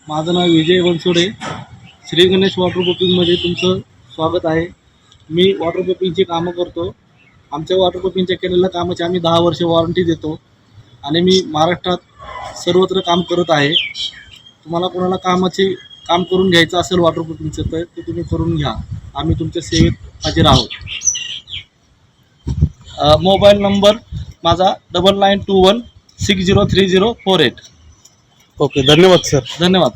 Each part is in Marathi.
माझं नाव विजय बनसोडे. श्री गणेश वॉटरप्रूफिंगमध्ये तुमचं स्वागत आहे. मी वॉटरप्रूफिंगची कामं करतो. आमच्या वॉटरप्रूफिंगच्या केलेल्या कामाची आम्ही 10 वर्ष वॉरंटी देतो आणि मी महाराष्ट्रात सर्वत्र काम करत आहे. तुम्हाला कोणाला काम करून घ्यायचं असेल वॉटरप्रूफिंगचं तर ते तुम्ही करून घ्या. आम्ही तुमच्या सेवेत हजर आहोत. मोबाईल नंबर माझा 9921603048. ओके, धन्यवाद सर. धन्यवाद.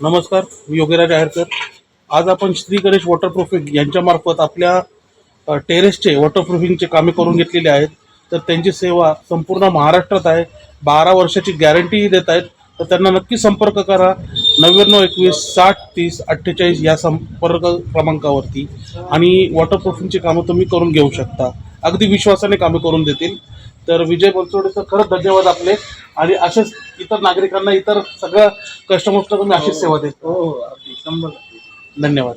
नमस्कार, मी योगीराज आहेरकर. आज आपण श्री गणेश वॉटरप्रूफिंग यांच्यामार्फत आपल्या टेरेसचे वॉटरप्रूफिंगचे कामे करून घेतलेली आहेत. तर त्यांची सेवा संपूर्ण महाराष्ट्रात आहे. 12 वर्षाची गॅरंटीही देत आहेत. तर त्यांना नक्की संपर्क करा. 9921603048 या संपर्क क्रमांकावरती आणि वॉटरप्रूफिंगची कामं तुम्ही करून घेऊ शकता. अगदी विश्वासाने कामे करून देतील. तर विजय बनसोडे सर, खरंच धन्यवाद आपले. आणि असेच इतर नागरिकांना, इतर सगळ्या कस्टमर्सला तुम्ही अशीच सेवा देता. हो, अगदी 100%. धन्यवाद.